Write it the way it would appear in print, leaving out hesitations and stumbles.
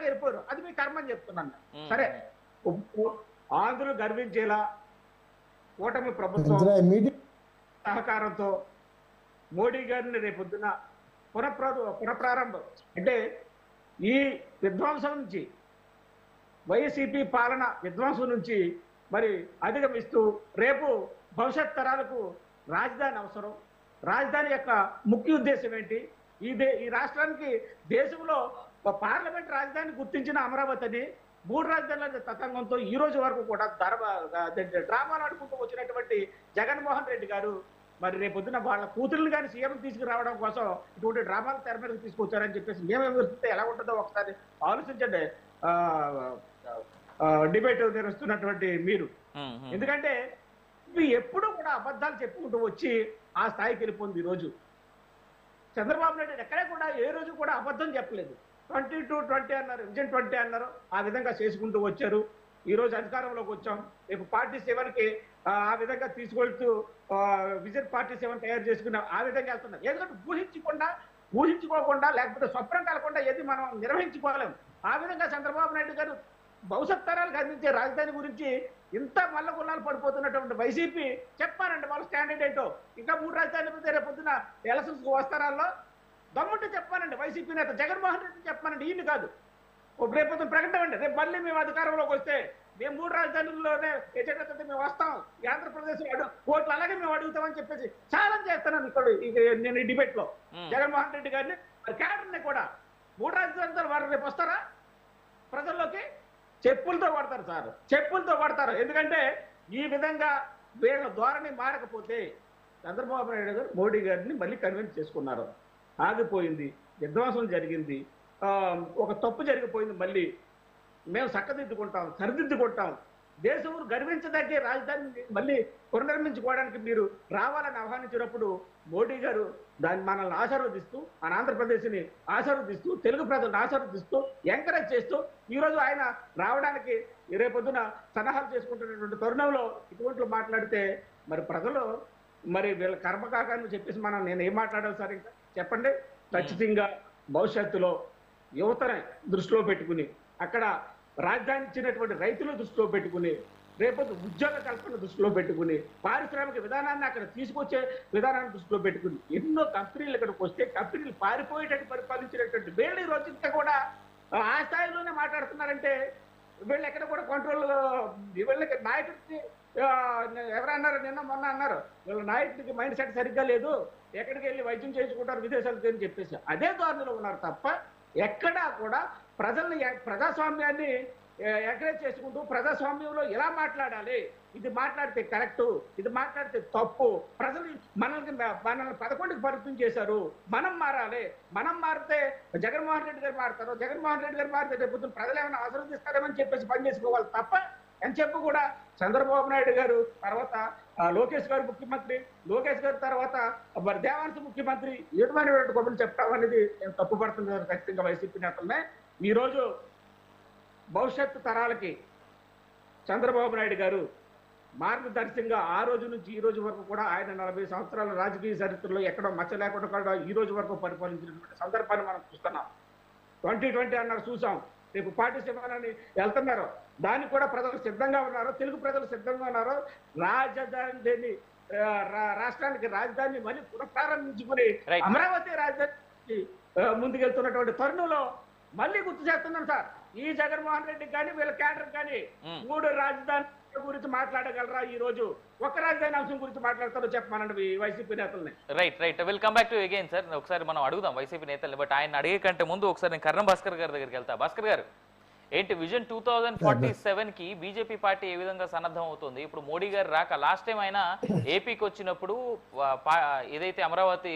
దాకా వెళ్ళిపోరు, అది మీ కర్మ అని చెప్తున్నాను. సరే, ఆంధ్రులు గర్వించేలా కూటమి ప్రభుత్వం సహకారంతో మోడీ గారిని రేపొద్దున పునఃప్రారంభం అంటే ఈ విధ్వంసం నుంచి, వైసీపీ పాలన విధ్వంసం నుంచి మరి అధిగమిస్తూ రేపు భవిష్యత్ తరాలకు రాజధాని అవసరం. రాజధాని యొక్క ముఖ్య ఉద్దేశం ఏంటి? ఈ రాష్ట్రానికి దేశంలో పార్లమెంట్ రాజధాని గుర్తించిన అమరావతిని 3 రాజధానుల తతంగంతో ఈ రోజు వరకు కూడా డ్రామాలు ఆడుకుంటూ వచ్చినటువంటి జగన్మోహన్ రెడ్డి గారు మరి రేపొద్దున వాళ్ళ కూతుర్లు కానీ సీఎం తీసుకురావడం కోసం ఇటువంటి డ్రామాలు తెర మీదకి తీసుకొచ్చారని చెప్పేసి మేమే వివరిస్తే ఎలా ఉంటుందో ఒకసారి ఆలోచించండి. డిబేట్ నిర్వహిస్తున్నటువంటి మీరు, ఎందుకంటే ఇవి ఎప్పుడూ కూడా అబద్ధాలు చెప్పుకుంటూ వచ్చి ఆ స్థాయికి వెళ్ళిపోయింది. ఈరోజు చంద్రబాబు నాయుడు ఎక్కడే కూడా ఏ రోజు కూడా అబద్ధం చెప్పలేదు. 22-20 అన్నారు, విజన్ 20 అన్నారు, ఆ విధంగా చేసుకుంటూ వచ్చారు. ఈ రోజు అధికారంలోకి వచ్చాం, రేపు పార్టీ 7కి ఆ విధంగా తీసుకెళ్తూ విజన్ పార్టీ 7 తయారు చేసుకున్న ఆ విధంగా వెళ్తున్నారు. ఎందుకంటే ఊహించుకోకుండా లేకపోతే స్వప్నం కలగకుండా ఏది మనం నిర్వహించుకోలేము. ఆ విధంగా చంద్రబాబు నాయుడు గారు భవిష్యత్ తరాలకు అందించే రాజధాని గురించి ఇంత మల్లగుల్లాలు పడిపోతున్నటువంటి వైసీపీ చెప్పారండి వాళ్ళ స్టాండర్డ్ ఏంటో. ఇంకా 3 రాజధానులు రేపొద్దున ఎలక్షన్స్ వస్తారాల్లో దమ్ముంటే చెప్పానండి. వైసీపీ నేత జగన్మోహన్ రెడ్డి చెప్పానండి, ఈయన కాదు. రేపు ప్రకటన అండి, రేపు మళ్ళీ మేము అధికారంలోకి వస్తే మేము 3 రాజధానుల్లోనే ఎజెండా మేము వస్తాం, ఈ ఆంధ్రప్రదేశ్ ఓట్లు అలాగే మేము అడుగుతామని చెప్పేసి ఛాలెంజ్ చేస్తున్నాను ఇక్కడ నేను ఈ డిబేట్ లో జగన్మోహన్ రెడ్డి గారిని, క్యాడర్ని కూడా. 3 రాజధానులు వారు రేపు వస్తారా ప్రజల్లోకి? చెప్పులతో కొడతారు సార్, చెప్పులతో కొడతారు. ఎందుకంటే ఈ విధంగా వీళ్ళ ధోరణి మారకపోతే చంద్రబాబు నాయుడు గారు మోడీ గారిని మళ్ళీ కన్విన్స్ చేసుకున్నారు. ఆగిపోయింది, విధ్వంసం జరిగింది, ఒక తప్పు జరిగిపోయింది, మళ్ళీ మేము చక్కదిద్దుకుంటాం, సరిదిద్దుకుంటాం. దేశం గర్వించదగ్గే రాజధానిని మళ్ళీ పునర్నిర్మించుకోవడానికి మీరు రావాలని ఆహ్వానించినప్పుడు మోడీ గారు దాన్ని మనల్ని ఆశీర్వదిస్తూ, మన ఆంధ్రప్రదేశ్ని ఆశీర్వదిస్తూ, తెలుగు ప్రజలను ఆశీర్వదిస్తూ, ఎంకరేజ్ చేస్తూ ఈరోజు ఆయన రావడానికి రేపొద్దున సలహాలు చేసుకుంటున్నటువంటి తరుణంలో ఇటువంటి మాట్లాడితే మరి ప్రజలు మరి వీళ్ళ కర్మకాకాన్ని చెప్పేసి నేను ఏం మాట్లాడాలి సార్? ఇంకా చెప్పండి. ఖచ్చితంగా భవిష్యత్తులో యువతని దృష్టిలో పెట్టుకుని, అక్కడ రాజధాని ఇచ్చినటువంటి రైతుల దృష్టిలో పెట్టుకుని, రేపటి ఉద్యోగ కల్పన దృష్టిలో పెట్టుకుని, పారిశ్రామిక విధానాన్ని అక్కడ తీసుకొచ్చే విధానాన్ని దృష్టిలో పెట్టుకుని ఎన్నో కంపెనీలు ఇక్కడికి వస్తే కంపెనీలు పారిపోయేటట్టు పరిపాలించినటువంటి వీళ్ళు ఈ రోజు ఇంకా కూడా ఆ స్థాయిలోనే మాట్లాడుతున్నారంటే వీళ్ళు ఎక్కడ కూడా కంట్రోల్, వీళ్ళకి నాయకుడికి ఎవరన్నారు నిన్న మొన్న అన్నారు వీళ్ళ నాయకుడికి మైండ్ సెట్ సరిగ్గా లేదు, ఎక్కడికి వెళ్ళి వైద్యం చేయించుకుంటారు విదేశాలకు అని చెప్పేసి అదే ధోరణిలో ఉన్నారు తప్ప ఎక్కడా కూడా ప్రజల్ని, ప్రజాస్వామ్యాన్ని ఎంకరేజ్ చేసుకుంటూ ప్రజాస్వామ్యంలో ఎలా మాట్లాడాలి, ఇది మాట్లాడితే కరెక్టు, ఇది మాట్లాడితే తప్పు, ప్రజలు మనల్ని 11కి పరిమితం చేశారు, మనం మారాలి, మనం మారితే జగన్మోహన్ రెడ్డి గారు మారుతారు, జగన్మోహన్ రెడ్డి గారు మారితే రేపు ప్రజలు ఏమైనా ఆశీర్వదిస్తారేమని చెప్పేసి పనిచేసుకోవాలి తప్ప అని చెప్పు కూడా చంద్రబాబు నాయుడు గారు తర్వాత లోకేష్ గారు ముఖ్యమంత్రి, లోకేష్ గారు తర్వాత మరి దేవాంశ ముఖ్యమంత్రి ఏమైనటువంటి గొప్పలు చెప్తాం అనేది నేను తప్పుపడుతుంది ఖచ్చితంగా వైసీపీ నేతలనే. ఈరోజు భవిష్యత్తు తరాలకి చంద్రబాబు నాయుడు గారు మార్గదర్శకంగా ఆ రోజు నుంచి ఈ రోజు వరకు కూడా ఆయన 40 సంవత్సరాల రాజకీయ చరిత్రలో ఎక్కడో మచ్చ లేకుండా కూడా ఈ రోజు వరకు పరిపాలించినటువంటి సందర్భాన్ని మనం చూస్తున్నాం. 2020 అన్నారు, చూసాం. రేపు పార్టీ శిబిరాన్ని వెళ్తున్నారు, దానికి కూడా ప్రజలు సిద్ధంగా ఉన్నారు, తెలుగు ప్రజలు సిద్ధంగా ఉన్నారు. రాజధాని రాష్ట్రానికి రాజధాని మళ్ళీ పునఃప్రారంభించుకుని అమరావతి రాజధాని ముందుకెళ్తున్నటువంటి తరుణంలో మళ్ళీ గుర్తు చేస్తున్నాను సార్, ఈ జగన్మోహన్ రెడ్డికి కానీ వీళ్ళ క్యాడర్ కానీ 3 రాజధాని గురించి మాట్లాడగలరా? ఈ రోజు ఒక రాజధాని అంశం గురించి మాట్లాడతారో చెప్పమనండి వైసీపీ నేతల్ని. Right will come back to again sir. ఒకసారి మనం అడుగుదాం వైసీపీ నేతల్ని, బట్ ఆయన అడిగే కంటే ముందు ఒకసారి నేను కర్ణం భాస్కర్ గారి దగ్గరికి వెళ్తా. భాస్కర్ గారు, ఏంటి విజన్ 2047కి బీజేపీ పార్టీ ఏ విధంగా సన్నద్ధం అవుతుంది? ఇప్పుడు మోడీ గారు రాక లాస్ట్ టైం ఆయన ఏపీకి వచ్చినప్పుడు ఏదైతే అమరావతి